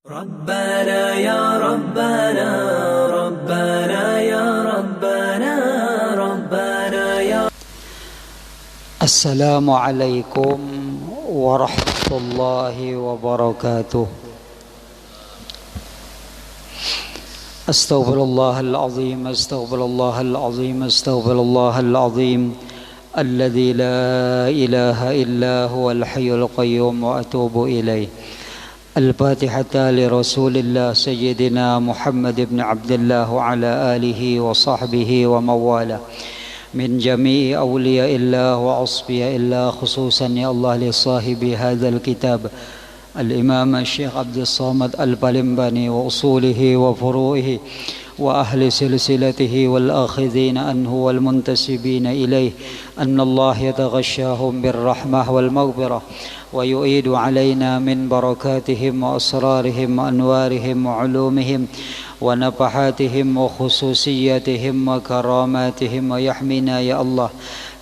ربنا يا ربنا ربنا يا ربنا ربنا يا السلام عليكم ورحمة الله وبركاته. أستغفر الله العظيم أستغفر الله العظيم أستغفر الله العظيم الذي لا إله إلا هو الحي القيوم وأتوب إليه. الفاتحة لرسول الله سيدنا محمد بن عبد الله وعلى آله وصحبه ومواله من جميع أولياء الله وأصفياء الله، خصوصا يا الله لصاحب هذا الكتاب الإمام الشيخ عبد الصمد البلمباني وأصوله وفروعه وأهل سلسلته والآخذين عنه والمنتسبين إليه، أن الله يتغشاهم بالرحمة والمغفرة ويؤيد علينا من بركاتهم وأسرارهم وأنوارهم وعلومهم ونفحاتهم وخصوصياتهم وكراماتهم، ويحمينا يا الله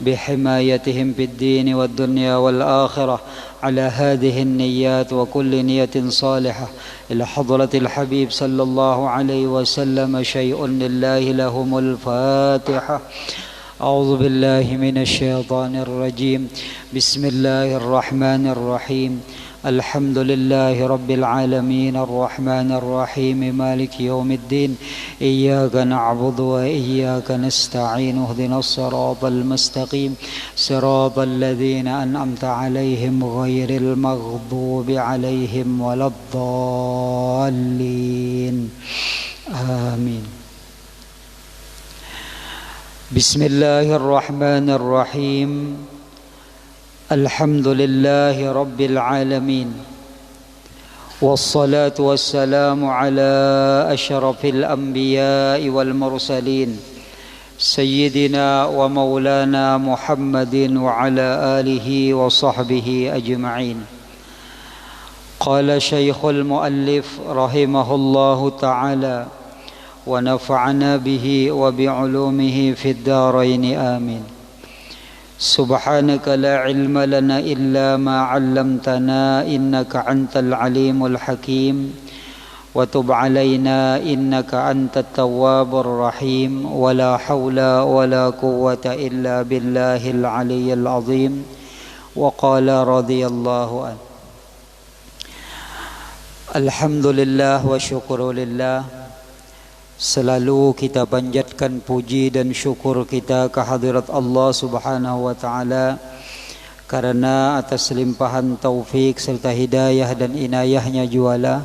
بحمايتهم في الدين والدنيا والآخرة على هذه النيات وكل نية صالحة إلى حضرة الحبيب صلى الله عليه وسلم. شيء لله لهم الفاتحة. أعوذ بالله من الشيطان الرجيم. بسم الله الرحمن الرحيم. الحمد لله رب العالمين الرحمن الرحيم مالك يوم الدين. إياك نعبد وإياك نستعين. اهدنا الصراط المستقيم صراط الذين أنعمت عليهم غير المغضوب عليهم ولا الضالين. آمين. بسم الله الرحمن الرحيم. الحمد لله رب العالمين، والصلاة والسلام على أشرف الأنبياء والمرسلين سيدنا ومولانا محمد وعلى آله وصحبه أجمعين. قال شيخ المؤلف رحمه الله تعالى ونفعنا به وبعلومه في الدارين آمين. سبحانك لا علم لنا إلا ما علمتنا إنك أنت العليم الحكيم، وتب علينا إنك أنت التواب الرحيم، ولا حول ولا قوة إلا بالله العلي العظيم. وقال رضي الله عنه. Alhamdulillah wa syukurulillah. Selalu kita panjatkan puji dan syukur kita kehadirat Allah Subhanahu wa taala karena atas limpahan taufik serta hidayah dan inayahnya juala,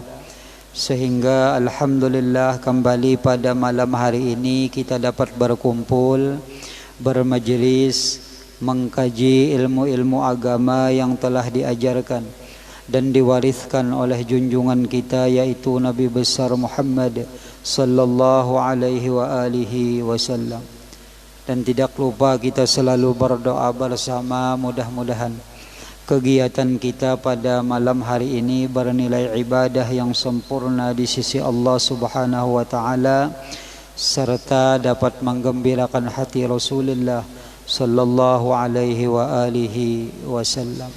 sehingga alhamdulillah kembali pada malam hari ini kita dapat berkumpul, bermajelis, mengkaji ilmu-ilmu agama yang telah diajarkan dan diwariskan oleh junjungan kita, yaitu Nabi besar Muhammad sallallahu alaihi wa alihi wasallam. Dan tidak lupa kita selalu berdoa bersama, mudah-mudahan kegiatan kita pada malam hari ini bernilai ibadah yang sempurna di sisi Allah Subhanahu wa taala, serta dapat menggembirakan hati Rasulullah sallallahu alaihi wa alihi wasallam.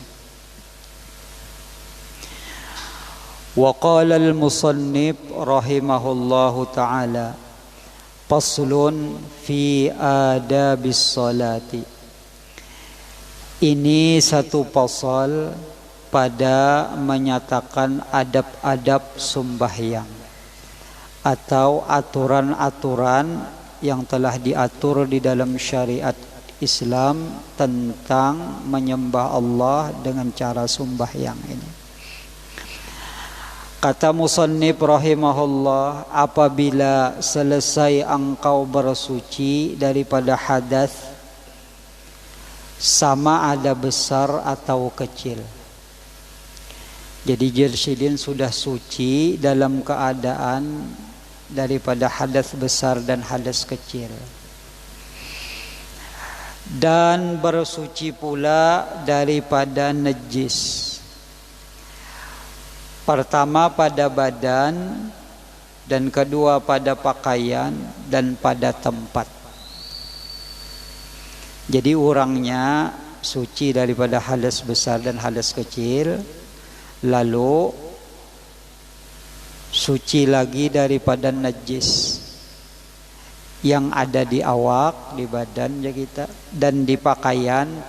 Wa qala al-musannif rahimahullahu ta'ala faslun fi adabis salati. Ini satu pasal pada menyatakan adab-adab sembahyang atau aturan-aturan yang telah diatur di dalam syariat Islam tentang menyembah Allah dengan cara sembahyang ini. Kata musannif rahimahullah, apabila selesai engkau bersuci daripada hadas, sama ada besar atau kecil. Jadi Jirsidin sudah suci dalam keadaan daripada hadas besar dan hadas kecil, dan bersuci pula daripada najis. Pertama pada badan, dan kedua pada pakaian dan pada tempat. Jadi orangnya suci daripada hadas besar dan hadas kecil, lalu suci lagi daripada najis yang ada di awak, di badan ya kita, dan di pakaian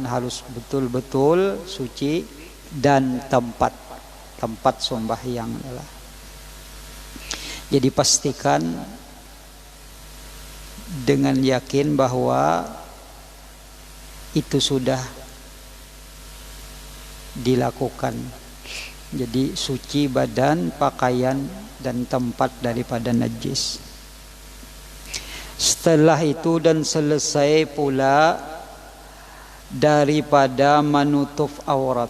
harus betul-betul suci, dan tempat sembahyang adalah. Jadi pastikan dengan yakin bahwa itu sudah dilakukan. Jadi suci badan, pakaian, dan tempat daripada najis. Setelah itu dan selesai pula daripada menutup aurat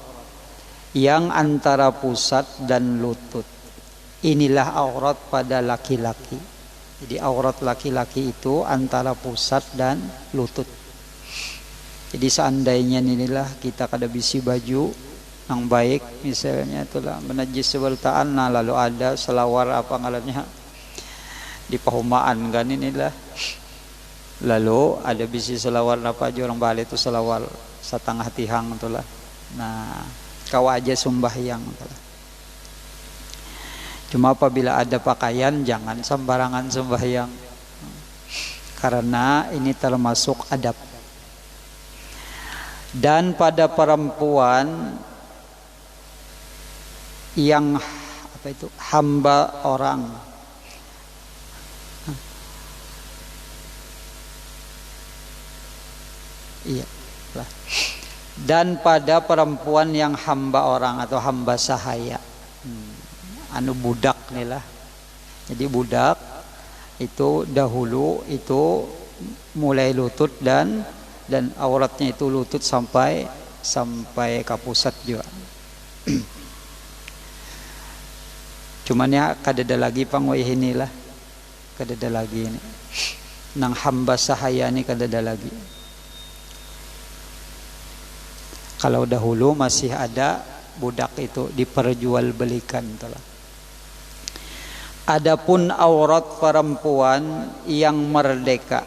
yang antara pusat dan lutut. Inilah aurat pada laki-laki. Jadi aurat laki-laki itu antara pusat dan lutut. Jadi seandainya inilah kita kada bisi baju yang baik, misalnya itulah menajis sebeltaan, nah lalu ada selawar apa ngarannya di pahumaan kan inilah, lalu ada bisi selawar apa aja orang Bali itu selawar setengah tihang itulah. Nah kau aja sembahyang itulah. Cuma apabila ada pakaian jangan sembarangan sembahyang, karena ini termasuk adab. Dan pada perempuan yang hamba orang, iya lah. Dan pada perempuan yang hamba orang atau hamba sahaya, anu budak nih lah. Jadi budak itu dahulu itu mulai lutut dan auratnya itu lutut sampai ke pusat juga. Cuman ya kadada lagi pangwai inilah, kadada lagi ini nang hamba sahaya ni kadada lagi. Kalau dahulu masih ada budak itu diperjualbelikan telah. Adapun aurat perempuan yang merdeka,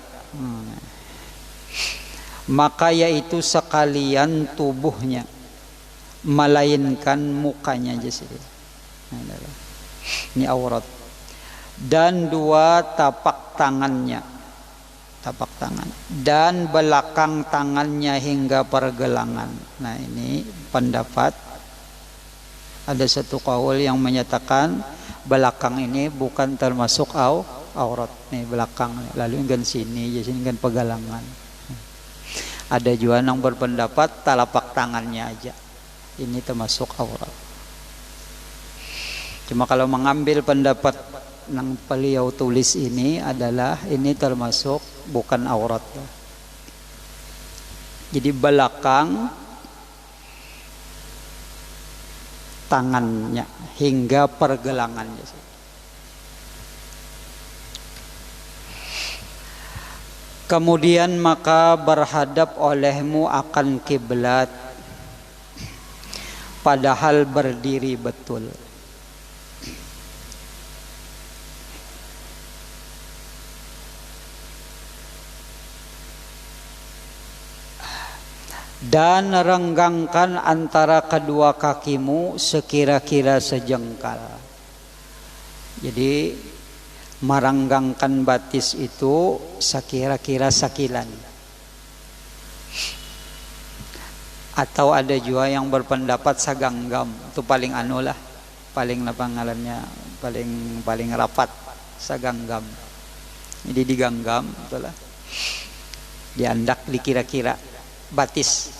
maka yaitu sekalian tubuhnya, melainkan mukanya aja sih. Ini aurat. Dan dua tapak tangannya, dan belakang tangannya hingga pergelangan. Nah ini pendapat, ada satu qaul yang menyatakan belakang ini bukan termasuk aurat. Nih belakang, lalu ingin sini, jadi ingin pergelangan. Ada juga yang berpendapat telapak tangannya aja ini termasuk aurat. Cuma kalau mengambil pendapat yang beliau tulis ini adalah ini termasuk bukan aurat. Jadi belakang tangannya hingga pergelangannya. Kemudian maka berhadap olehmu akan kiblat padahal berdiri betul. Dan renggangkan antara kedua kakimu sekira-kira sejengkal. Jadi merenggangkan batis itu sekira-kira sakilan. Atau ada juga yang berpendapat saganggam, itu paling anu lah, paling ngarannya paling rapat, saganggam. Jadi diganggam itulah. Diandak dikira-kira batis.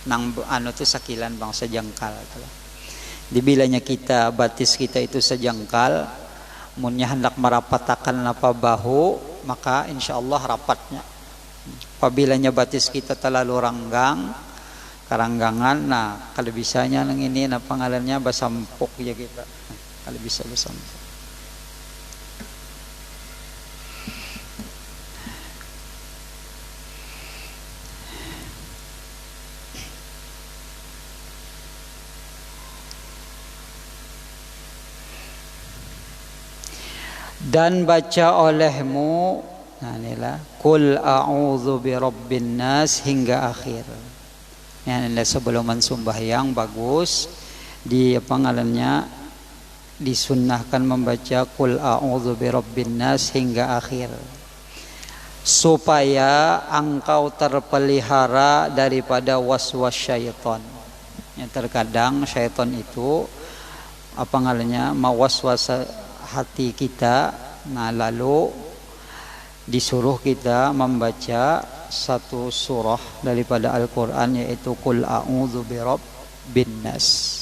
Nang anu tu sakilan bang sejengkal itulah. Dibilanya kita batis kita itu sejengkal, munnya hendak merapatakan apa bahu, maka insyaallah rapatnya. Apabila batis kita terlalu keranggangan, nah kalau bisanya nang ini apa ngarannya basampok ya kita. Kalau bisa basampok. Dan baca olehmu, nah inilah Qul a'udzu birabbin nas hingga akhir. Ya, sebelum sembahyang bagus di apa ngarannya disunnahkan membaca qul a'udzu birabbin nas hingga akhir, supaya engkau terpelihara daripada waswas syaitan. Ya, terkadang syaitan itu apa ngarannya mawaswas hati kita. Nah, lalu disuruh kita membaca satu surah daripada Al-Qur'an, yaitu qul a'udzu birabbin nas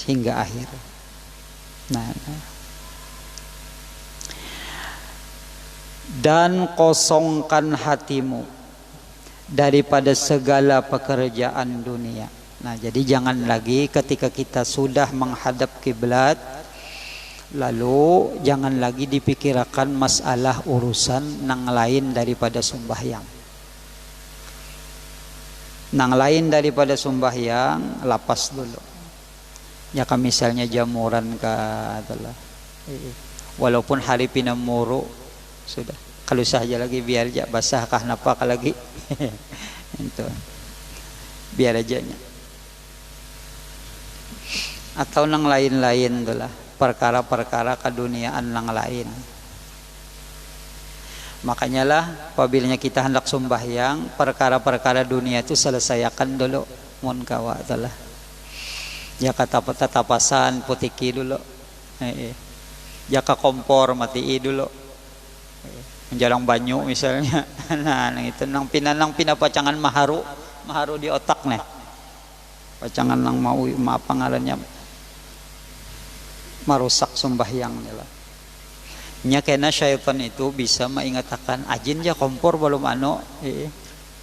hingga akhir. Nah, dan kosongkan hatimu daripada segala pekerjaan dunia. Nah, jadi jangan lagi ketika kita sudah menghadap kiblat, lalu jangan lagi dipikirkan masalah urusan nang lain daripada sembahyang. Nang lain daripada sembahyang lapas dulu. Ya kan misalnya jamuran adalah walaupun hari pinamuru sudah kalau saja lagi biar aja basah kah napa lagi itu biar aja nya. Atau nang lain-lain itulah perkara-perkara keduniaan nang lain. Makanya lah apabila kita hendak sembahyang, perkara-perkara dunia itu selesaikan dulu mun kawa itulah. Ya kata tatapasan putiki dulu, jaka kompor matii dulu, menjarang banyu misalnya. Nah, itu nang pina pacangan maharu di otak nih, pacangan nang mau apa ngarannya marusak sembahyang nila. Nya kena syaitan itu bisa mengatakan ajin ya kompor belum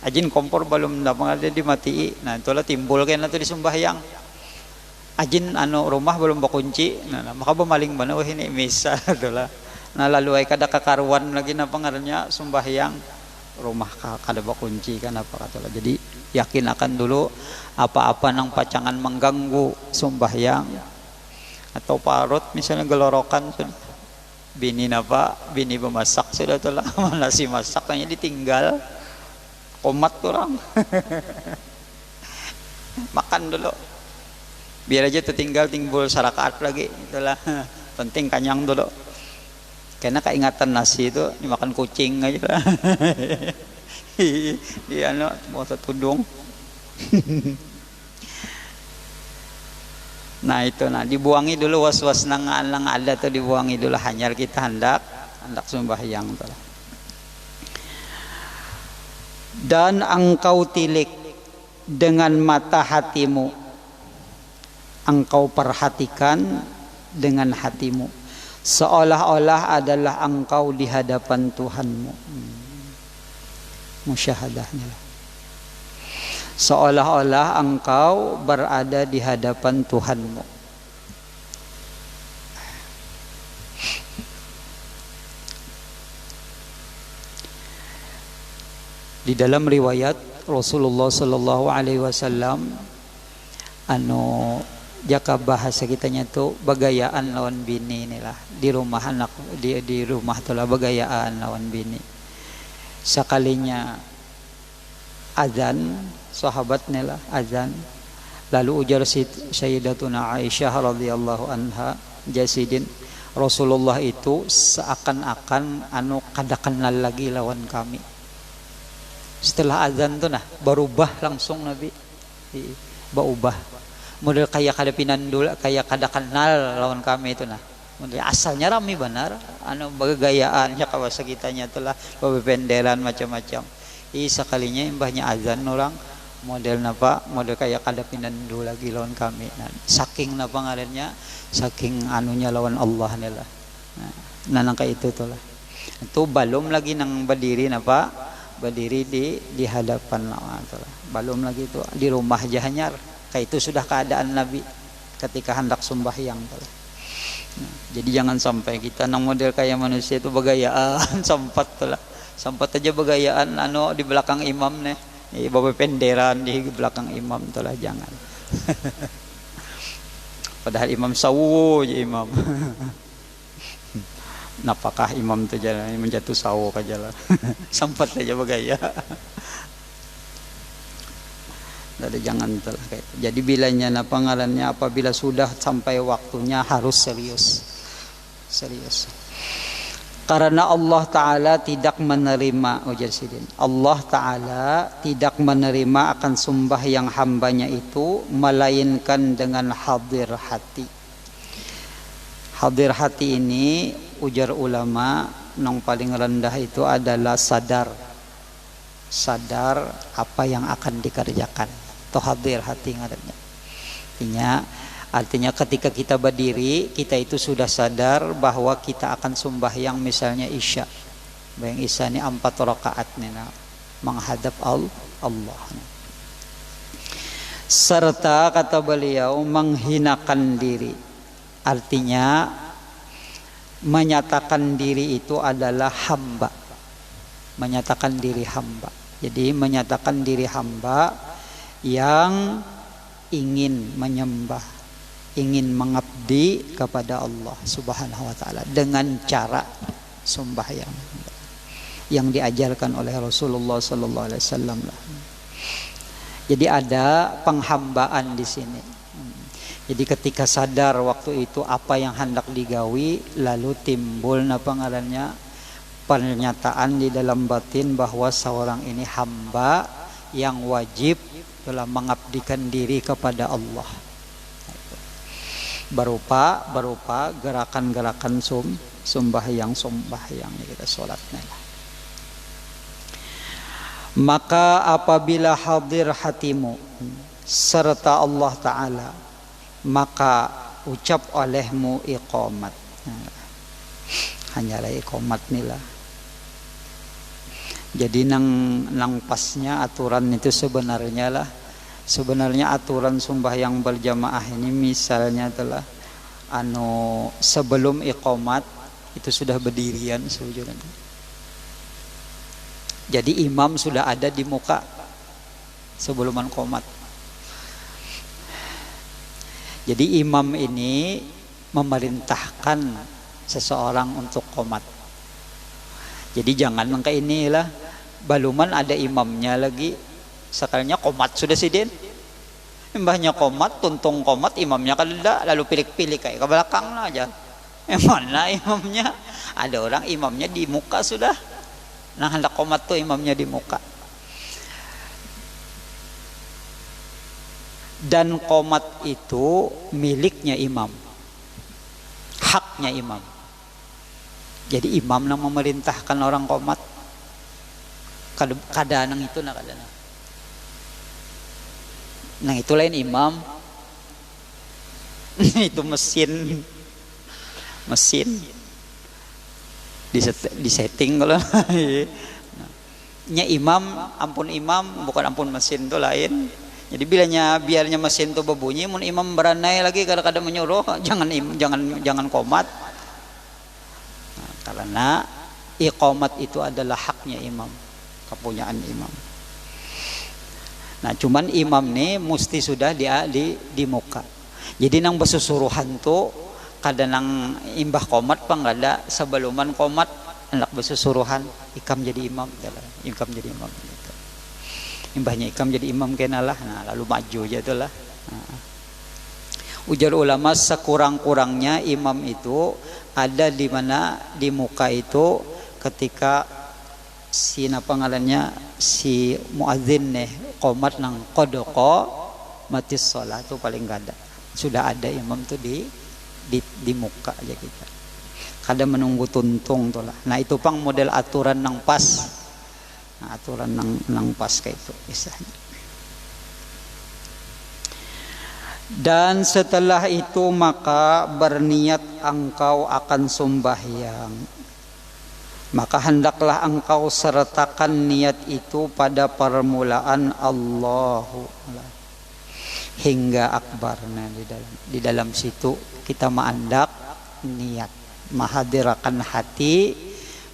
ajin kompor belum dapat ada dimatii. Nah itulah timbul kena tuh di sembahyang. Ajin rumah belum bakunci, nah maka bemaling mana ini misal itulah. Nah lalu ay kada kakaruan lagi napa ngarannya sembahyang rumah kada bakunci kan apa katalah. Jadi yakin akan dulu apa-apa nang pacangan mengganggu sembahyang atau parut misalnya gelorokan sudah bini bemasak sudah itulah nasi masak hanya ditinggal komat kurang makan dulu biar aja tertinggal timbul sarakaat lagi itulah penting kanyang dulu karena keingatan nasi itu dimakan kucing aja lah iya mau tudung nah itu dibuangi dulu was-was nang ada tuh dibuangi dulu hanyar kita hendak sembahyang tuh. Dan engkau tilik dengan mata hatimu, engkau perhatikan dengan hatimu seolah-olah adalah engkau di hadapan Tuhanmu. Musyahadahnya seolah-olah engkau berada di hadapan Tuhanmu. Di dalam riwayat Rasulullah sallallahu alaihi wasallam jaka bahasa kitanya tuh bagayaan lawan bini inilah di rumah anak di rumah tulah bagayaan lawan bini. Sekalinya azan sahabat nila azan lalu ujar Sayyidatuna Aisyah radhiyallahu anha jasidin Rasulullah itu seakan-akan kada kenal lagi lawan kami. Setelah azan tuh berubah langsung Nabi berubah model kayak kada pinandul kayak kada kenal lawan kami itu model asalnya rami benar bagagayaannya kawasa kitanya itulah bebenderan macam-macam. Sekalinya imbahnya azan orang model napa model kayak kada pinandu lagi lawan kami. Saking napa ngarannya saking anunya lawan Allah nila. Nah nang kayak itu tuh lah. Itu belum lagi nang berdiri napa berdiri di hadapan Allah tuh. Belum lagi itu di rumah jahanyar. Kayak itu sudah keadaan Nabi ketika hendak sembahyang tuh. Jadi jangan sampai kita nang model kayak manusia itu begayaan sempat tuh lah. Sempat aja begayaan di belakang imam nih bawa penderan di belakang imam itulah jangan. Padahal imam sawu aja imam. Napakah imam tu jalan menjatuh sawu ke jalan. Sempat aja begaya. Jadi jangan telah kayak itu. Jadi bilanya ngarannya apabila sudah sampai waktunya harus serius. Serius. Karena Allah Ta'ala tidak menerima ujar sidin. Allah Ta'ala tidak menerima akan sumbah yang hambanya itu, melainkan dengan hadir hati. Hadir hati ini ujar ulama yang paling rendah itu adalah sadar. Sadar apa yang akan dikerjakan. Itu hadir hati ngarannya. Artinya ketika kita berdiri, kita itu sudah sadar bahwa kita akan sembahyang misalnya Isya. Bayang Isya ini 4 rakaat nih, menghadap Allah. Serta kata beliau menghinakan diri. Artinya menyatakan diri itu adalah hamba. Menyatakan diri hamba. Jadi menyatakan diri hamba yang ingin menyembah, ingin mengabdi kepada Allah Subhanahu wa taala dengan cara sembahyang yang diajarkan oleh Rasulullah sallallahu alaihi wasallam. Jadi ada penghambaan di sini. Jadi ketika sadar waktu itu apa yang hendak digawi, lalu timbul ngarannya pernyataan di dalam batin bahwa seorang ini hamba yang wajib telah mengabdikan diri kepada Allah. Berupa gerakan-gerakan sembahyang kita sholatnya. Maka apabila hadir hatimu serta Allah Ta'ala, maka ucap olehmu iqamat. Hanyalah iqamat nilah. Jadi nang pasnya aturan itu sebenarnya aturan sembahyang berjamaah ini misalnya telah sebelum iqamat itu sudah berdirian sujudnya. Jadi imam sudah ada di muka sebelum iqamat. Jadi imam ini memerintahkan seseorang untuk qomat. Jadi jangan kayak inilah baluman ada imamnya lagi. Sekalinya komat sudah sidin. Mbahnya komat, tuntung komat, imamnya kada, lalu pilih-pilih kayak ke belakang lah aja. Mana imamnya? Ada orang imamnya di muka sudah. Nah hendak komat tuh imamnya di muka. Dan komat itu miliknya imam, haknya imam. Jadi imam yang memerintahkan orang komat. Kadang itu kadang. Nah itu lain imam. Itu mesin di setting kalau nya imam, ampun imam bukan ampun mesin itu lain. Jadi biarnya mesin itu berbunyi, mun imam beranai lagi kadang-kadang menyuruh jangan komat. Nah, karena iqamat itu adalah haknya imam, kepunyaan imam. Nah cuman imam nih mesti sudah di muka. Jadi nang besusuruhan tuh kadang nang imbah komat panggada sebeluman komat hendak besusuruhan ikam jadi imam, ikam jadi imam gitu. Imbahnya ikam jadi imam kenalah, nah lalu maju aja itulah. Nah. Ujar ulama sekurang-kurangnya imam itu ada di mana di muka itu ketika si si muadzin nih qomat nang qodoko matis sholat itu paling gak ada. Sudah ada imam tuh di muka aja kita. Kadang menunggu tuntung tuh lah. Nah itu pang model aturan nang pas. Nah, aturan nang pas kayak itu misalnya. Dan setelah itu maka berniat engkau akan sembahyang. Maka hendaklah engkau sertakan niat itu pada permulaan Allahu hingga akbarnya di dalam situ kita mengandak niat, menghadirkan hati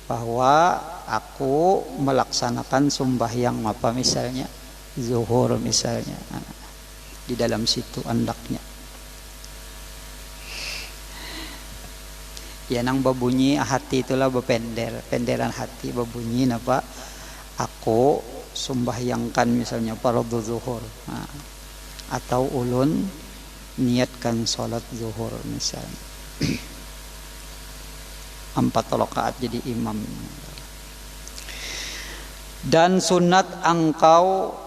bahwa aku melaksanakan sembahyang apa misalnya zuhur misalnya. Di dalam situ andaknya. Ya nang berbunyi hati itulah penderan hati berbunyi apa? Aku sembahyangkan misalnya fardhu zuhur. Nah, atau ulun niatkan sholat zuhur misalnya. 4 rakaat jadi imam. Dan sunat engkau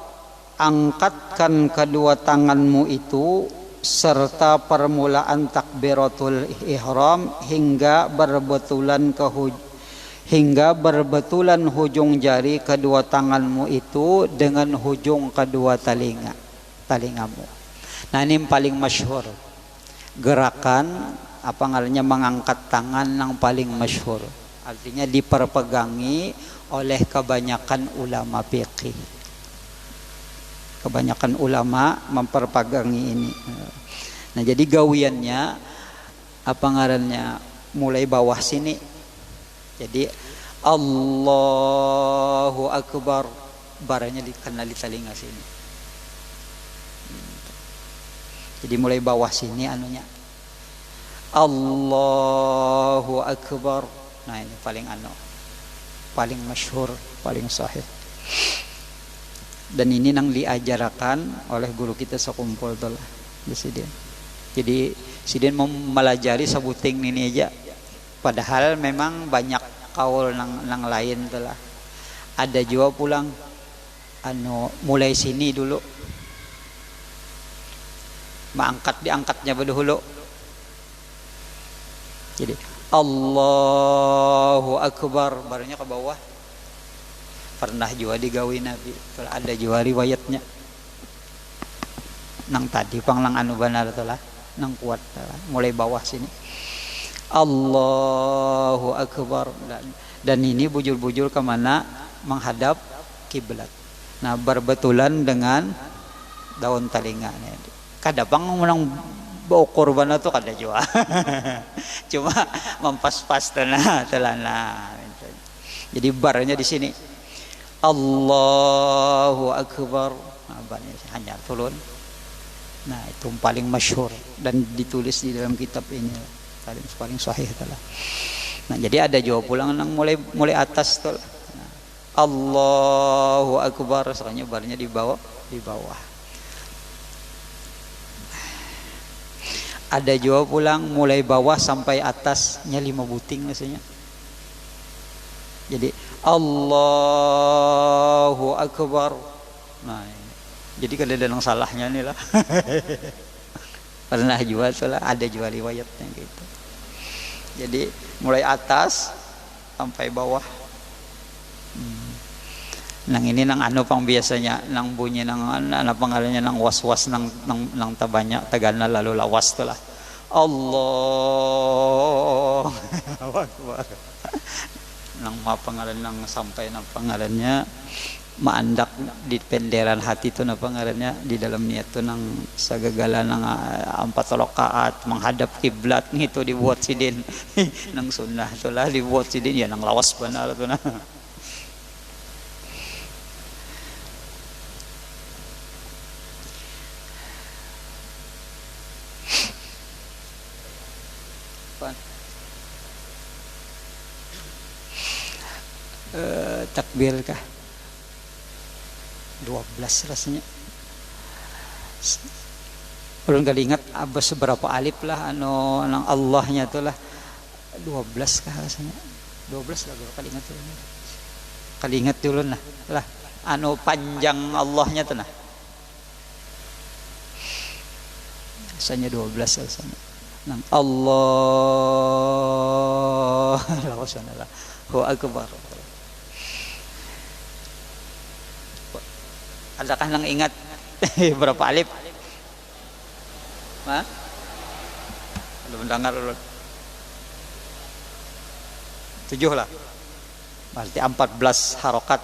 angkatkan kedua tanganmu itu serta permulaan takbiratul ihram hingga berbetulan hujung jari kedua tanganmu itu dengan hujung kedua telingamu. Nah, ini paling masyhur gerakan apa ngarannya mengangkat tangan yang paling masyhur. Artinya diperpegangi oleh kebanyakan ulama fikih. Kebanyakan ulama memperpegangi ini. Nah, jadi gawiannya apa ngarannya mulai bawah sini. Jadi Allahu Akbar, baranya kena di telinga sini. Jadi mulai bawah sini anunya. Allahu Akbar. Nah, ini paling paling masyhur, paling sahih. Dan ini nang diajarkan oleh guru kita sekumpul tuh lah di sini. Jadi sidin mau melajari sebuting ini aja. Padahal memang banyak kaul nang lain tuh lah. Ada juga pulang mulai sini dulu. Diangkatnya dulu. Jadi Allahu Akbar, barunya ke bawah. Pernah juga digawi Nabi. Ada juga riwayatnya. Nang tadi panglang benar tuh lah, nang kuat lah. Mulai bawah sini. Allahu Akbar. Dan ini bujur-bujur kemana? Menghadap kiblat. Nah, berbetulan dengan daun telinganya. Kadang menang bawa korban itu kada juga. Cuma mempas-pas telana. Jadi barnya di sini. Allahu Akbar. Nah, hanya turun. Nah, itu paling masyhur dan ditulis di dalam kitab ini. Paling sahih itulah. Nah, jadi ada juga pulang nang mulai atas tuh. Nah, Allahu Akbar, soalnya barnya di bawah. Ada juga pulang mulai bawah sampai atasnya 5 buting maksudnya. Jadi Allahu Akbar. Nah, jadi kada ada yang salahnya nih lah. Pernah juga salah, ada juga riwayatnya gitu. Jadi mulai atas sampai bawah. Nang ini nang pang biasanya nang bunyi nang pangalannya nang was-was nang tabanya tagana lalu lawas tuh lah. Allah Akbar. Nang pangalan nang sampai nang pangalannya maandak di penderan hati itu nang pangalannya di dalam niat tuh nang sagagala nang 4 rakaat menghadap kiblat gitu dibuat sidin. Nang sunnah tuh lah dibuat sidin ya nang lawas benar tuh nah. Takbir kah 12 rasanya orang kali ingat seberapa alif lah nang Allahnya tuh lah 12 kah rasanya 12 lah kali ingat tuh kali ingat dulu lah panjang Allahnya tuh nah rasanya 12 rasanya nang Allah Allahu Akbar. Adakah nang ingat berapa alif? Hah? Belum dengar dulu. 7 lah. Berarti 14 harokat.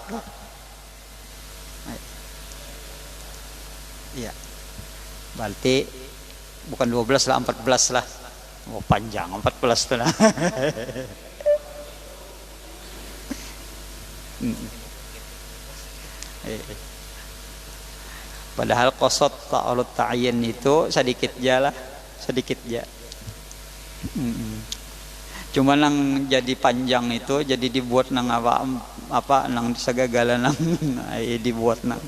Iya. Berarti bukan 12 lah, 14 lah. Oh, panjang 14 tuh lah. Padahal qasad ta'alut ta'ayyan itu sedikit aja. Cuma nang jadi panjang itu jadi dibuat nang apa nang sagagala nang ay dibuat nang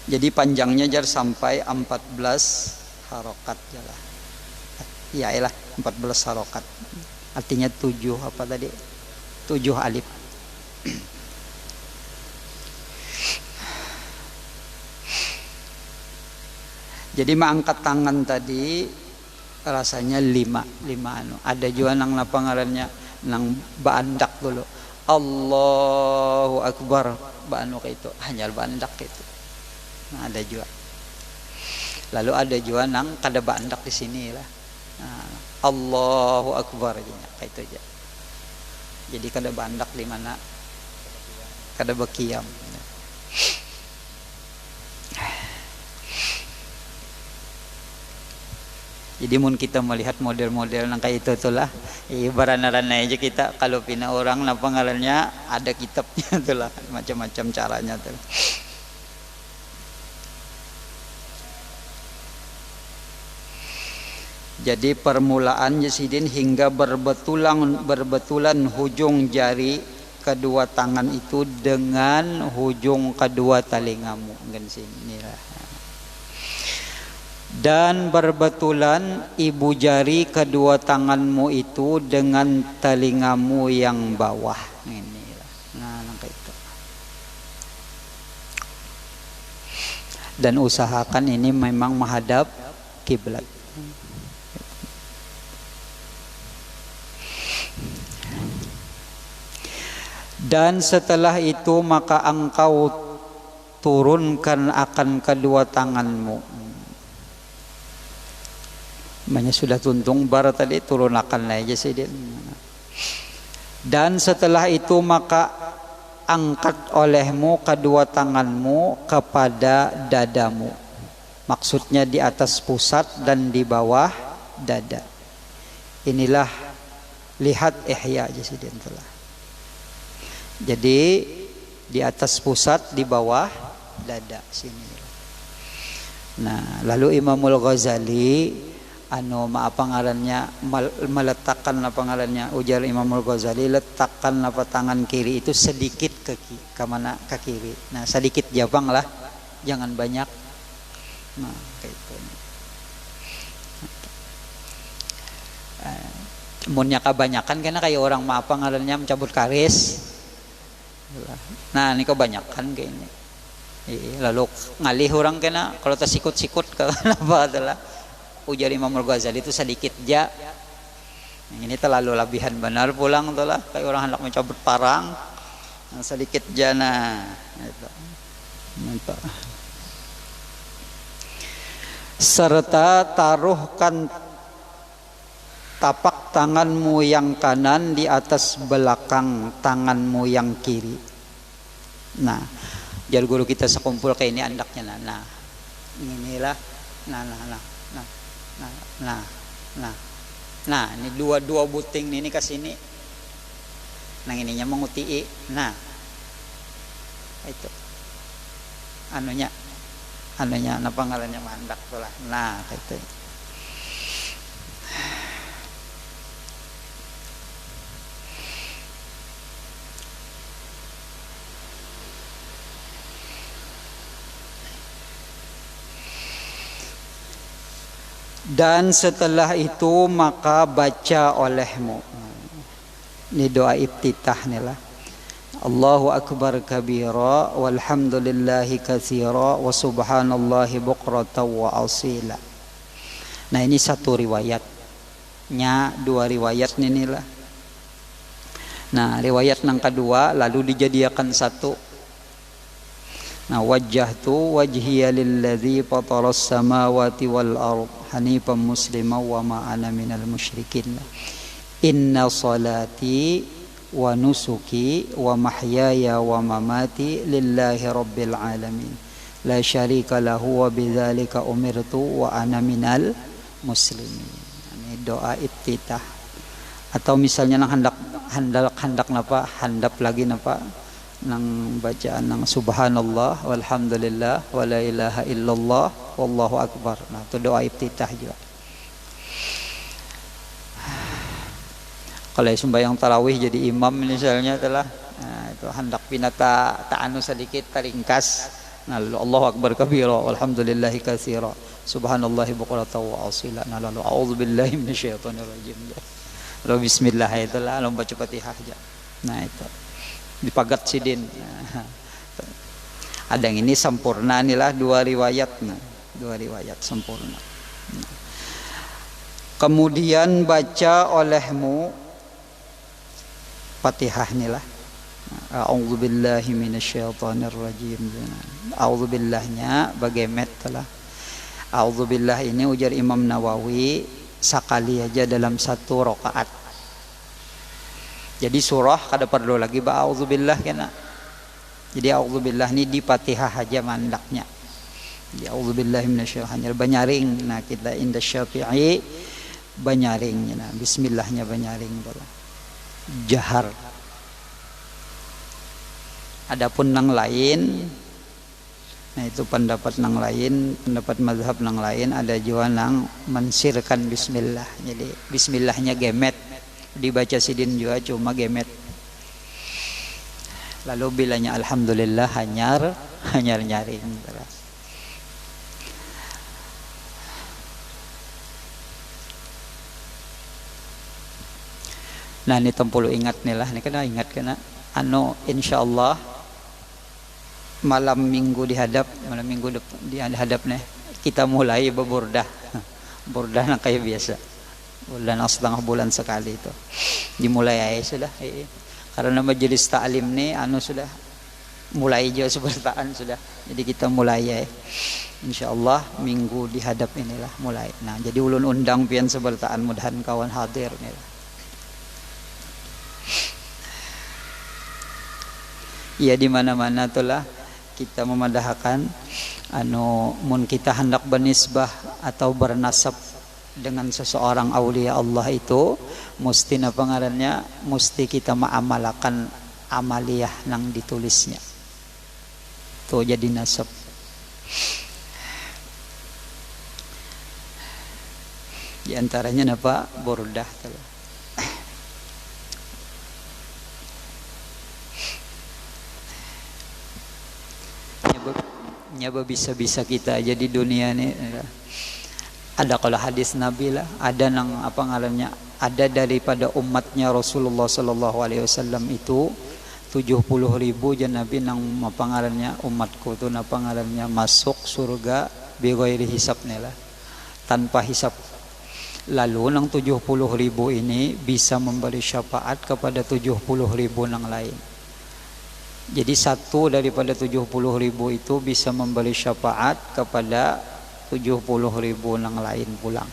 jadi panjangnya jar sampai 14 harokat jalah. Ya iyalah 14 harokat. Artinya 7 apa tadi? 7 alif. Jadi mengangkat tangan tadi rasanya 5 anu. Ada juga nang napa ngarannya nang baandak dulu. Allahu Akbar baanu kayak itu hanya baandak itu. Nah, ada juga. Lalu ada juga nang kada baandak di sini lah. Nah, Allahu Akbar aja kayak itu aja. Jadi kada baandak di mana kada bakiam. Jadi mun kita melihat model-model nang kayak itu lah, barana-rana aja kita kalau pina orang napa ngarannya ada kitabnya tuh lah, macam-macam caranya tuh. Jadi permulaan Yasidin hingga berbetulan hujung jari kedua tangan itu dengan hujung kedua telingamu kan sini lah. Dan berbetulan ibu jari kedua tanganmu itu dengan telingamu yang bawah ini lah. Nah, kayak itu. Dan usahakan ini memang menghadap kiblat. Dan setelah itu maka engkau turunkan akan kedua tanganmu. Makanya sudah tuntung bar tadi turunkan aja sih dia. Dan setelah itu maka angkat olehmu kedua tanganmu kepada dadamu. Maksudnya di atas pusat dan di bawah dada. Inilah lihat ihya aja sih dia telah. Jadi di atas pusat di bawah dada sini. Nah, lalu Imamul Ghazali apa ngarannya meletakkan apa ngarannya ujar Imamul Ghazali letakkan apa tangan kiri itu sedikit ke mana ke kiri. Nah, sedikit jabang lah, jangan banyak. Nah, kayak itu. Munnya kebanyakan karena kayak orang apa ngarannya mencabut karis. Nah, ini kebanyakan kayak ini. Lalu ngalih orang kena kalau tersikut-sikut kenapa adalah ujar Imamul Ghazali itu sedikit ja. Ini terlalu lebihan benar pulang itulah kayak orang hendak mencabut parang. Sedikit jana itu. Mantap. Serta taruhkan tapak tanganmu yang kanan di atas belakang tanganmu yang kiri. Nah, jar guru kita sekumpul kayak ini andaknya. Nah, inilah. Nah, ini dua buting ini ke sini. Nah, ininya mengutii. Nah, itu. Anunya apa ngarannya mandak tuh lah. Nah, itu. Dan setelah itu maka baca olehmu. Ini doa iftitah nih lah. Allahu Akbar kabira walhamdulillahi katsira wa subhanallahi bukratan wa asila. Nah, ini satu riwayatnya, dua riwayat ini lah. Nah, riwayat yang kedua lalu dijadikan satu. Nah, wajjahtu wajhiya lilladzi fataras samawati wal ard hanifan musliman wa ma ana minal musyrikin. Inna salati wa nusuki wa mahyaya wa mamati lillahi rabbil alamin la syarika lahu wa bidzalika umirtu wa ana minal muslimin. Ini doa iftitah. Atau misalnya nang hendak napa handap lagi napa nang bacaan nang subhanallah walhamdulillah wa la ilaha illallah wallahu akbar. Nah, itu doa iftitah juga. Kalau sembahyang tarawih jadi imam misalnya telah, nah, itu hendak pinata ta'anu sedikit teringkas. Nah, lalu Allahu akbar kabira walhamdulillahi katsira subhanallahi bukratan wa asila. Nah, lalu a'udzubillahi minasyaitonir rajim. Lalu bismillah itulah lalu baca Fatihah aja. Nah, itu dipagat sidin. Nah, ada yang ini sempurna inilah dua riwayat sempurna. Nah. Kemudian baca olehmu Fatihah inilah. A'udzubillahi minasyaitonir rajim. A'udzubillahnya bagemet telah. A'udzubillah ini ujar Imam Nawawi sekali aja dalam satu rakaat. Jadi surah kada perlu lagi ba a'udzubillah kena. Jadi a'udzubillah ini di Fatihah aja mandaknya. Di a'udzubillahi minasyaitonir banyaring. Nah, kita inda Syafi'i banyaring. Nah, bismillahnya banyaring telah. Jahar. Adapun nang lain, nah itu pendapat nang lain, pendapat mazhab nang lain ada juga nang mensirkan bismillah. Jadi bismillahnya gemet, dibaca sidin juga cuma gemet. Lalu bilanya alhamdulillah hanyar nyaring. Nah, ini tempulu ingat nih lah, ini kena ingat kena insyaallah malam minggu dihadap nih kita mulai beburdah burdah kayak biasa bulan setengah bulan sekali itu dimulai aja sudah karena majelis ta'lim nih sudah mulai juga sebertaan sudah, jadi kita mulai ya insyaallah minggu dihadap inilah mulai. Nah, jadi ulun undang pian sebertaan mudahan kawan hadir nih. Ya di mana-mana itulah kita memadahkan mun kita hendak bernisbah atau bernasab dengan seseorang aulia Allah itu mesti apa ngarannya mesti kita mengamalkan amaliyah nang ditulisnya. Tuh jadi nasab. Di antaranya apa? Burdah telah. Nyaba bisa-bisa kita aja di dunia ini ada kalau hadis Nabi lah, ada nang apa ngarannya ada daripada umatnya Rasulullah sallallahu alaihi wasallam itu 70.000 jan Nabi nang apa ngarannya umatku tu apa ngarannya masuk surga bi ghairi hisab lah, tanpa hisab. Lalu nang 70.000 ini bisa memberi syafaat kepada 70.000 nang lain. Jadi satu daripada 70.000 itu bisa memberi syafaat kepada 70.000 nang lain pulang.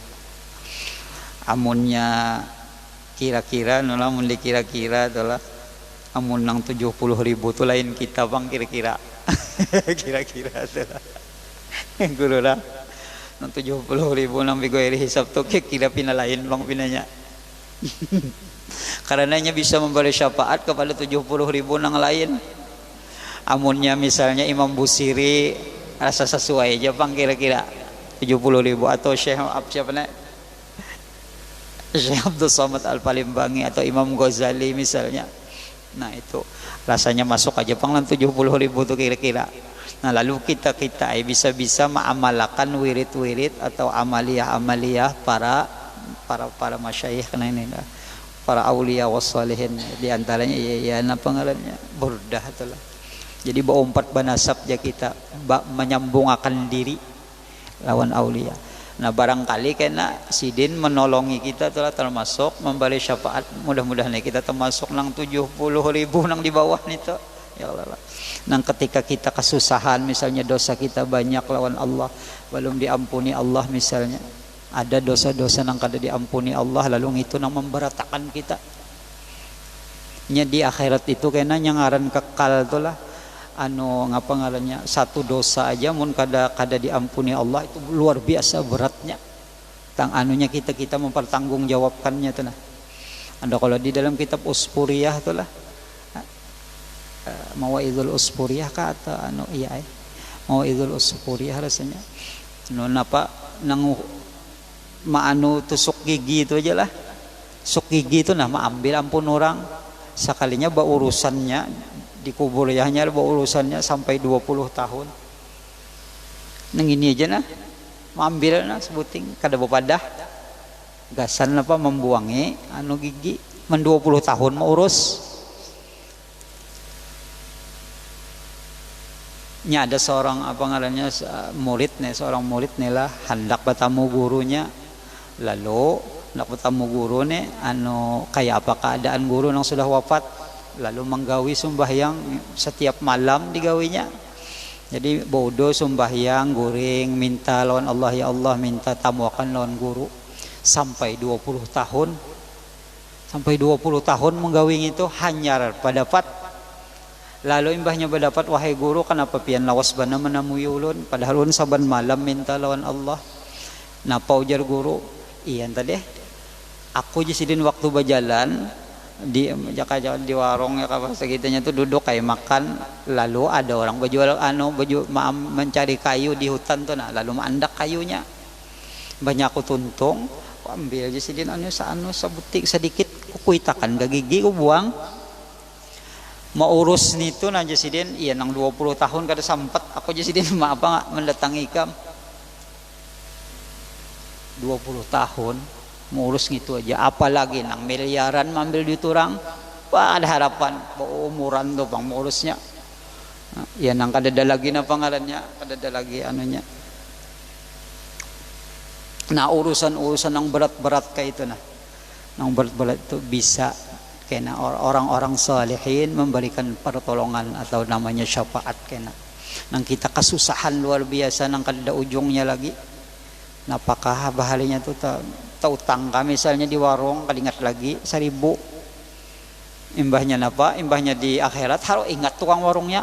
Amunnya kira-kira namun dikira-kira adalah amun nang 70.000 itu lain kita bang kira-kira. Kira-kira adalah guru lah. Nang 70.000 nang bigoiri hisab tu kira pina lain bang pinanya. Karenanya bisa memberi syafaat kepada 70.000 nang lain. Amunnya misalnya Imam Busiri rasa sesuai aja bang kira-kira 70.000 atau Syekh siapa nih Syekh Abdul Somad Al-Palimbangi atau Imam Ghazali misalnya. Nah itu rasanya masuk aja bang 70.000 tuh kira-kira. Nah lalu kita bisa mengamalkan wirid-wirid atau amaliyah para masyayikh ini para aulia wassalihin. Di antaranya ya apa ngarannya burdah itulah. Jadi berompat banasab ya kita menyambungkan diri lawan aulia. Nah barangkali kena sidin menolongi kita telah termasuk memberi syafaat, mudah-mudahan kita termasuk nang 70.000 nang di bawah nih tuh. Ya Allah. Nang ketika kita kesusahan misalnya dosa kita banyak lawan Allah belum diampuni Allah misalnya. Ada dosa-dosa nang kada diampuni Allah lalu itu nang memberatakan kita. Nya di akhirat itu kena nyangaran kekal tuh lah. Ngapa ngarannya satu dosa aja mun kada diampuni Allah itu luar biasa beratnya. Tang anunya kita mempertanggungjawabkannya tuh nah. Ada kalau di dalam kitab Uspuriyah tuh lah. Mawaidul Uspuriyah ka atau Mawaidul Uspuriyah rasanya. Napa nang tusuk gigi itu aja lah. Sok gigi itu nama ambil ampun orang. Sekalinya urusannya di kuburiyahnya urusannya sampai 20 tahun. Nang ini aja nah. Ambil nah sebuting kada bepadah. Gasan apa membuangi anu gigi men 20 tahun mau urus. Nya ada seorang apa ngarannya seorang murid nih lah hendak bertemu gurunya, lalu hendak bertemu guru nih anu kayak apa keadaan guru yang sudah wafat, lalu menggawi sembahyang setiap malam digawinya. Jadi bodoh sembahyang guring minta lawan Allah, ya Allah minta tamuakan lawan guru sampai 20 tahun. Sampai 20 tahun menggawing itu hanyar padapat. Lalu imbahnya berdapat, wahai guru kenapa pian lawas bana menemui ulun padahal ulun saban malam minta lawan Allah. Napa ujar guru, iya tadi aku jisidin waktu berjalan di jalan di warung ya apa segitunya tuh duduk kayak makan, lalu ada orang berjual mencari kayu di hutan tuh, nah lalu mandak kayunya banyak aku tuntung, aku ambil jisidin anu sebutik sedikit kuitakan ke gigi ku buang. Mau urus nitu na jasidin iya nang 20 tahun kada sampat aku jasidin apa mendatangi ikam 20 tahun mau urus gitu aja, apalagi nang miliaran mambil duit orang, wah ada harapan umuran tuh bang mau urusnya. Ya nang kada ada lagi na pangarannya, kada ada lagi anunya. Nah urusan nang berat-berat kayak itu nah, nang berat-berat itu bisa kena orang-orang salihin memberikan pertolongan atau namanya syafaat kena. Nang kita kesusahan luar biasa nang kada ujungnya lagi. Napakah bahalinya tuh tahu tangga misalnya di warung kadingat lagi 1000. Imbahnya napa? Imbahnya di akhirat harus ingat tukang warungnya.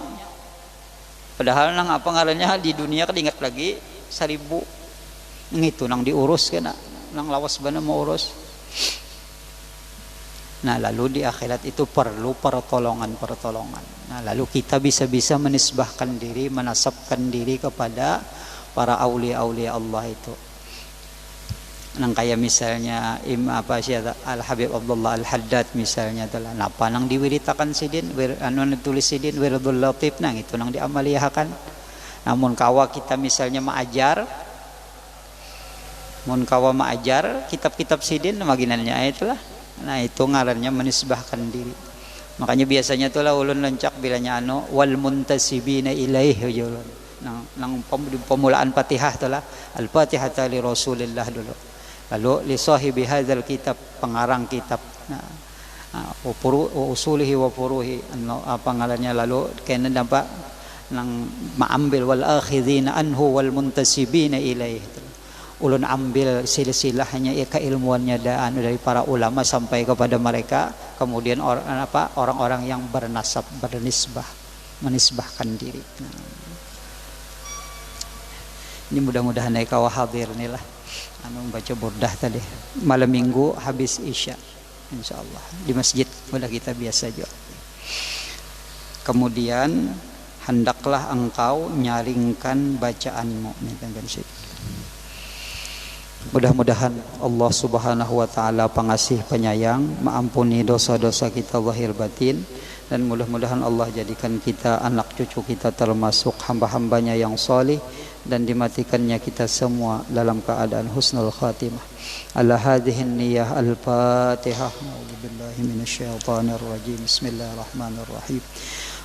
Padahal nang apa ngarannya di dunia kadingat lagi 1000. Ngitu nang diurus kena, nang lawas bana mau urus. Nah lalu di akhirat itu perlu pertolongan. Nah lalu kita bisa menisbahkan diri, menasabkan diri kepada para aulia Allah itu. Nang kayak misalnya Al Habib Abdullah Al Haddad misalnya telah napa nang diwiritakan sidin anu ditulis sidin Wirdul Latif nang itu nang diamaliahakan. Namun kawa kita misalnya maajar kitab-kitab sidin maginannya itulah. Nah itu ngarannya menisbahkan diri. Makanya biasanya itulah ulun lencak bilanya wal muntasibina ilaihi ulun. Nang pemulaan Fatihah itulah Al-Fatihah li Rasulillah dulu. Lalu li sahibi hadzal kitab, pengarang kitab. Usulihi wa furuhi apa ngarannya, lalu kena dampak nang maambil wal akhidina anhu wal muntasibina ilaihi. Ulun ambil silsilahnya keilmuannya dari para ulama sampai kepada mereka, kemudian orang-orang yang bernasab menisbahkan diri. Ini mudah-mudahan kau hadir nih lah membaca burdah tadi malam minggu habis isya insyaallah di masjid udah kita biasa juga. Kemudian hendaklah engkau nyaringkan bacaanmu. Mudah-mudahan Allah Subhanahu wa taala pengasih penyayang, mengampuni dosa-dosa kita zahir batin, dan mudah-mudahan Allah jadikan kita, anak cucu kita termasuk hamba-hambanya yang salih, dan dimatikannya kita semua dalam keadaan husnul khatimah. Ala hadhihi niyyah al-Fatihah. A'udzubillahi minasyaitonir rajim. Bismillahirrahmanirrahim.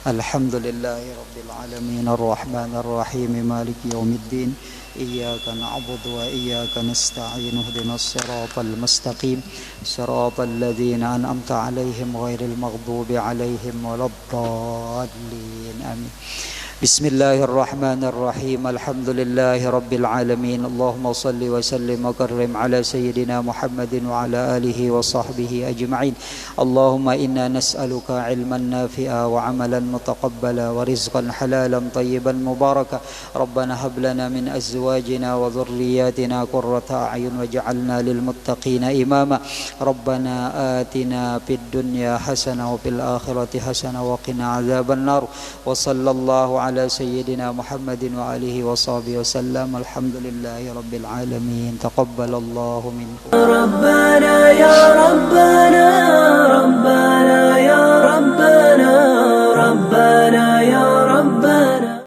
Alhamdulillahi rabbil alamin arrahmanir rahim maliki yaumiddin. Iyyaka na'budu wa iyyaka nasta'in ihdinas siratal mustaqim siratal ladzina an'amta 'alaihim ghairil maghdubi 'alaihim waladdallin. Amin. Bismillahirrahmanirrahim. Alhamdulillahi rabbil alamin. Allahumma salli wa sallim wa karrim ala sayyidina Muhammadin wa ala alihi wa sahbihi ajma'in. Allahumma inna nas'aluka ilman nafi'a wa amalan mutaqabbala wa rizqan halalan tayyiban mubaraka. Rabbana hab lana min azwajina wa dhurriyyatina qurrata a'yun waj'alna lil muttaqina imama. Rabbana atina fid dunya hasanah wa fil akhirati hasanah wa qina adzaban nar. Wa sallallahu على سيدنا محمد وآله وصحبه وسلم. الحمد لله رب العالمين. تقبل الله منكم. ربنا يا ربنا ربنا يا ربنا